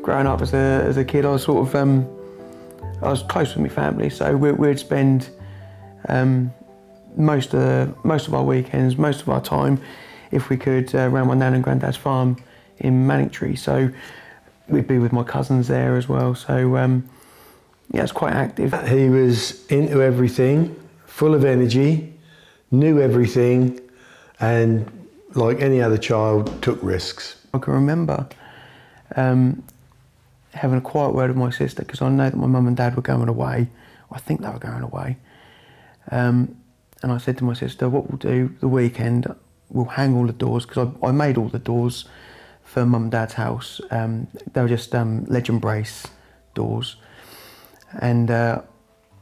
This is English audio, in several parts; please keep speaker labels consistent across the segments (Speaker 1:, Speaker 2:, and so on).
Speaker 1: growing up as a kid, I was sort of I was close with my family, so we'd spend most of our weekends, most of our time, if we could, around my nan and granddad's farm in Manningtree. So we'd be with my cousins there as well. So yeah, it's quite active.
Speaker 2: He was into everything, full of energy, knew everything, and like any other child, took risks.
Speaker 1: I can remember having a quiet word with my sister, because I know that my mum and dad were going away. I think they were going away. And I said to my sister, what we'll do the weekend, we'll hang all the doors, because I made all the doors for mum and dad's house. They were just legend brace doors. And I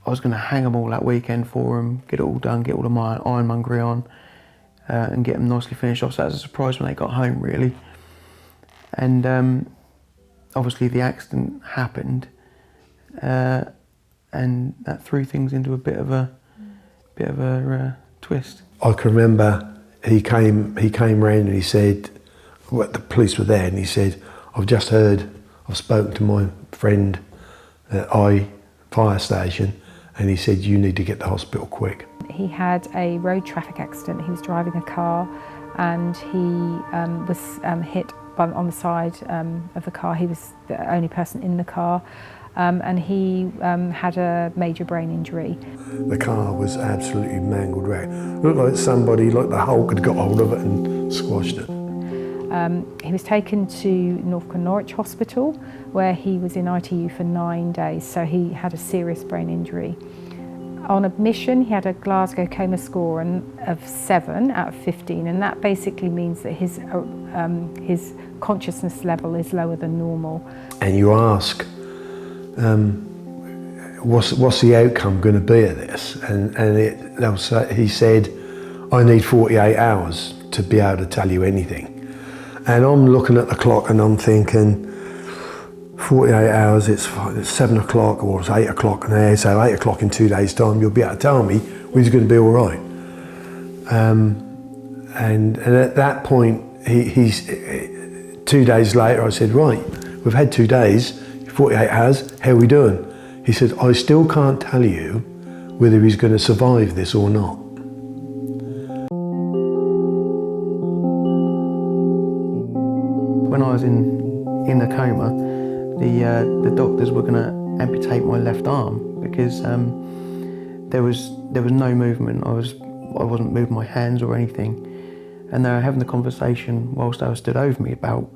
Speaker 1: was going to hang them all that weekend for them, get it all done, get all of my ironmongery on, and get them nicely finished off. So that was a surprise when they got home, really. And obviously the accident happened, and that threw things into a bit of a twist.
Speaker 2: I can remember he came round and he said, well, the police were there, and he said, I've spoken to my friend at fire station, and he said, you need to get to the hospital quick.
Speaker 3: He had a road traffic accident. He was driving a car and he was hit on the side of the car. He was the only person in the car, and he had a major brain injury.
Speaker 2: The car was absolutely mangled wreck. Looked like somebody, like the Hulk, had got hold of it and squashed it.
Speaker 3: He was taken to Norwich Hospital, where he was in ITU for 9 days, so he had a serious brain injury. On admission, he had a Glasgow coma score of 7 out of 15, and that basically means that his consciousness level is lower than normal. And
Speaker 2: you ask, what's the outcome going to be of this? And he said, I need 48 hours to be able to tell you anything. And I'm looking at the clock and I'm thinking, 48 hours, it's 7 o'clock or it's 8 o'clock now, so 8 o'clock in 2 days' time, you'll be able to tell me who's going to be all right. And at that point, he's 2 days later, I said, right, we've had 2 days, 48 hours, how are we doing? He said, I still can't tell you whether he's going to survive this or not.
Speaker 1: When I was in the coma, the doctors were going to amputate my left arm, because there was no movement. I wasn't moving my hands or anything, and they were having the conversation whilst they were stood over me about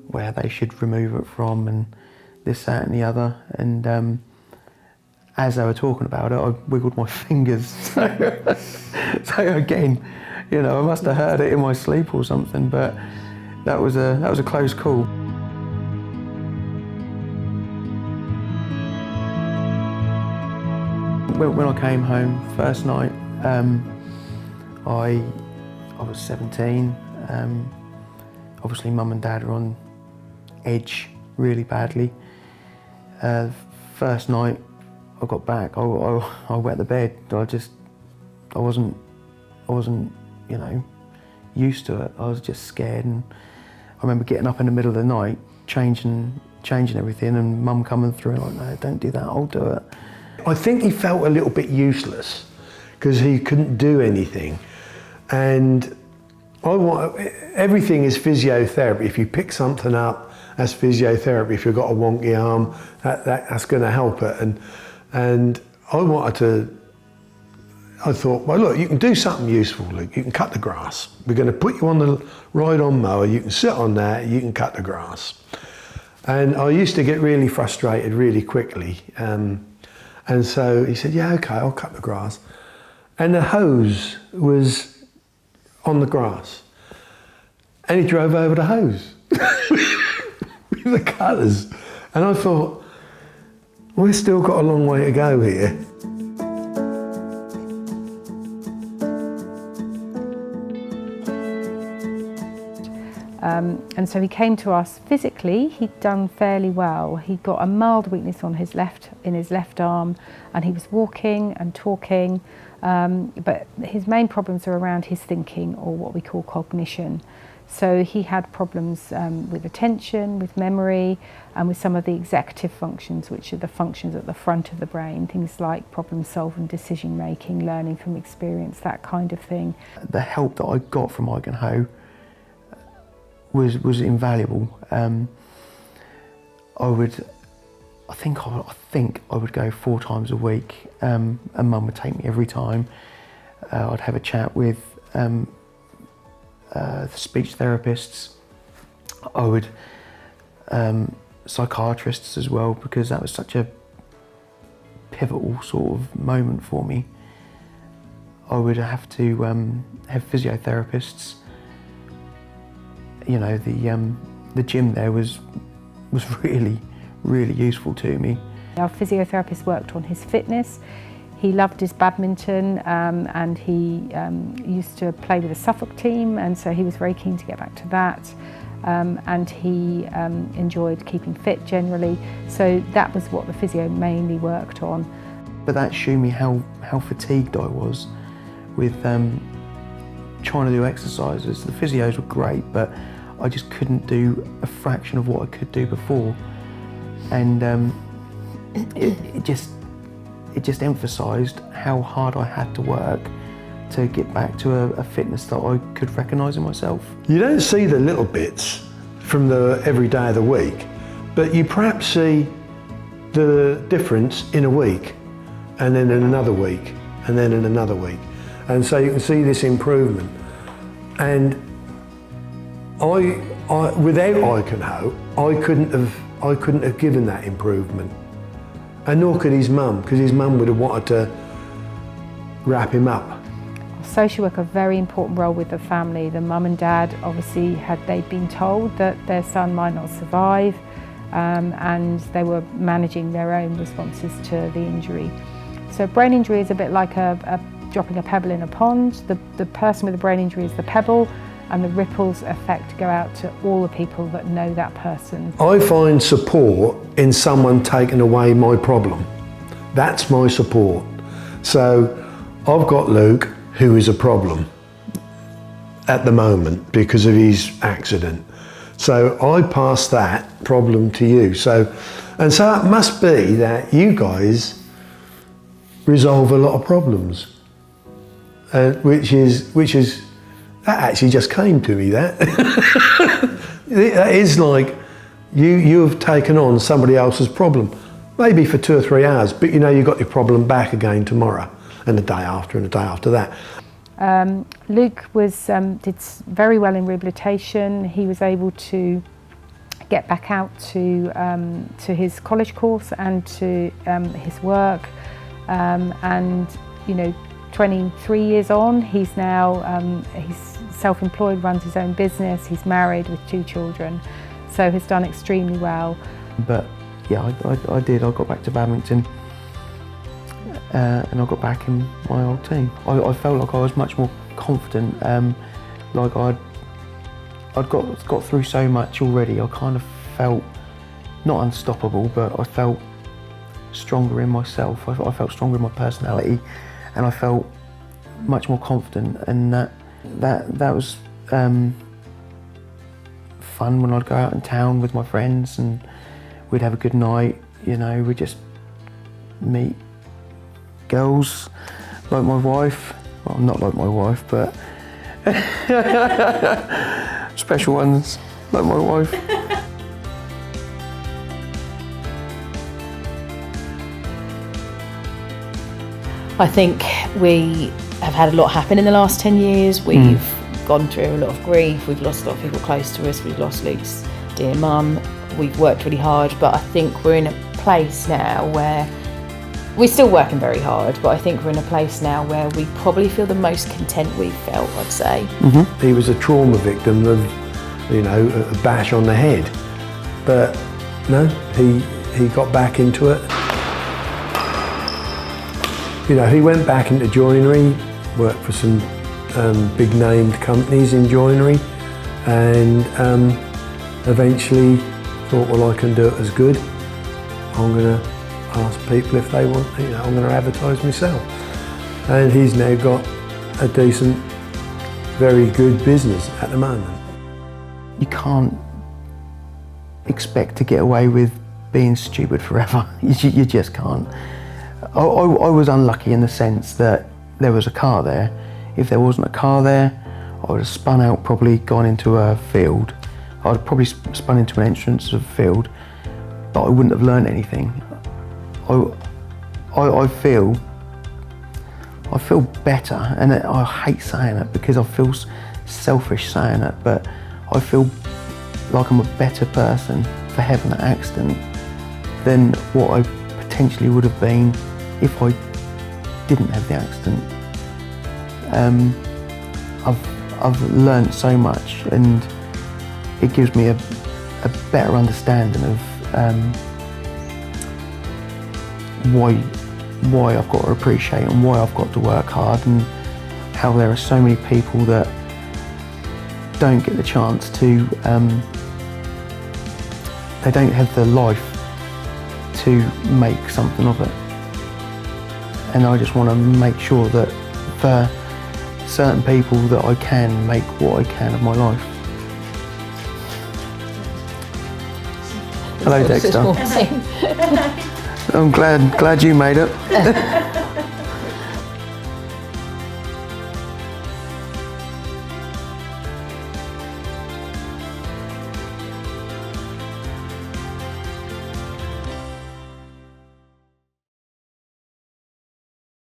Speaker 1: where they should remove it from and this, that, and the other. And as they were talking about it, I wiggled my fingers. So again, you know, I must have heard it in my sleep or something, but that was a close call. When I came home first night, I was 17. Obviously, mum and dad are on edge really badly. First night I got back, I wet the bed. I wasn't, you know, used to it. I was just scared, and I remember getting up in the middle of the night, changing everything, and mum coming through and like, no, don't do that, I'll do it.
Speaker 2: I think he felt a little bit useless because he couldn't do anything, and everything is physiotherapy. If you pick something up, that's physiotherapy. If you've got a wonky arm, that's going to help it. And I thought, well, look, you can do something useful, Luke. You can cut the grass. We're going to put you on the ride-on mower. You can sit on that. You can cut the grass. And I used to get really frustrated really quickly. And so he said, yeah, okay, I'll cut the grass. And the hose was on the grass. And he drove over the hose with the cutters. And I thought, we've still got a long way to go here.
Speaker 3: And so he came to us physically. He'd done fairly well. He'd got a mild weakness in his left arm, and he was walking and talking, but his main problems are around his thinking, or what we call cognition. So he had problems with attention, with memory, and with some of the executive functions, which are the functions at the front of the brain, things like problem solving, decision making, learning from experience, that kind of thing.
Speaker 1: The help that I got from Icanho was invaluable. I think I would go 4 times a week, and Mum would take me every time. I'd have a chat with the speech therapists. I would psychiatrists as well, because that was such a pivotal sort of moment for me. I would have to have physiotherapists. You know, the gym there was really useful to me.
Speaker 3: Our physiotherapist worked on his fitness. He loved his badminton, and he used to play with the Suffolk team, and so he was very keen to get back to that. And he enjoyed keeping fit generally, so that was what the physio mainly worked on.
Speaker 1: But that showed me how fatigued I was with trying to do exercises. The physios were great, but I just couldn't do a fraction of what I could do before. And it just emphasised how hard I had to work to get back to a fitness that I could recognise in myself.
Speaker 2: You don't see the little bits from the every day of the week, but you perhaps see the difference in a week, and then in another week, and then in another week. And so you can see this improvement. And without Icanho, I couldn't have given that improvement. And nor could his mum, because his mum would have wanted to wrap him up.
Speaker 3: Social work a very important role with the family. The mum and dad, obviously, had they been told that their son might not survive, and they were managing their own responses to the injury. So brain injury is a bit like dropping a pebble in a pond. The person with a brain injury is the pebble, and the ripples effect go out to all the people that know that person.
Speaker 2: I find support in someone taking away my problem. That's my support. So I've got Luke, who is a problem at the moment because of his accident. So I pass that problem to you. So it must be that you guys resolve a lot of problems, which is that actually just came to me. That that is like you have taken on somebody else's problem, maybe for 2 or 3 hours, but you know you've got your problem back again tomorrow, and the day after, and the day after that.
Speaker 3: Luke did very well in rehabilitation. He was able to get back out to his college course and to his work, and you know, 23 years on, he's now he's self-employed, runs his own business, he's married with 2 children, so has done extremely well.
Speaker 1: But yeah, I did. I got back to badminton, and I got back in my old team. I felt like I was much more confident, like I'd got through so much already. I kind of felt not unstoppable, but I felt stronger in myself. I felt stronger in my personality, and I felt much more confident, and that was fun when I'd go out in town with my friends and we'd have a good night. You know, we'd just meet girls like my wife. Well, not like my wife, but special ones like my wife.
Speaker 4: I think we have had a lot happen in the last 10 years. We've gone through a lot of grief. We've lost a lot of people close to us. We've lost Luke's dear mum. We've worked really hard, but I think we're in a place now where we're still working very hard, but I think we're in a place now where we probably feel the most content we've felt, I'd say.
Speaker 2: Mm-hmm. He was a trauma victim of, you know, a bash on the head, but no, he got back into it. You know, he went back into joinery, worked for some big named companies in joinery, and eventually thought, well, I can do it as good. I'm going to ask people if they want, you know, I'm going to advertise myself. And he's now got a decent, very good business at the moment.
Speaker 1: you can't expect to get away with being stupid forever. You just can't. I was unlucky in the sense that there was a car there. If there wasn't a car there, I would have spun out, probably gone into a field. I'd have probably spun into an entrance of a field, but I wouldn't have learned anything. I feel better, and I hate saying it because I feel selfish saying it, but I feel like I'm a better person for having that accident than what I potentially would have been if I didn't have the accident. I've learned so much, and it gives me a better understanding of why I've got to appreciate and why I've got to work hard, and how there are so many people that don't get the chance to, they don't have the life to make something of it. And I just want to make sure that for certain people that I can make what I can of my life. Hello, Dexter. I'm glad you made it.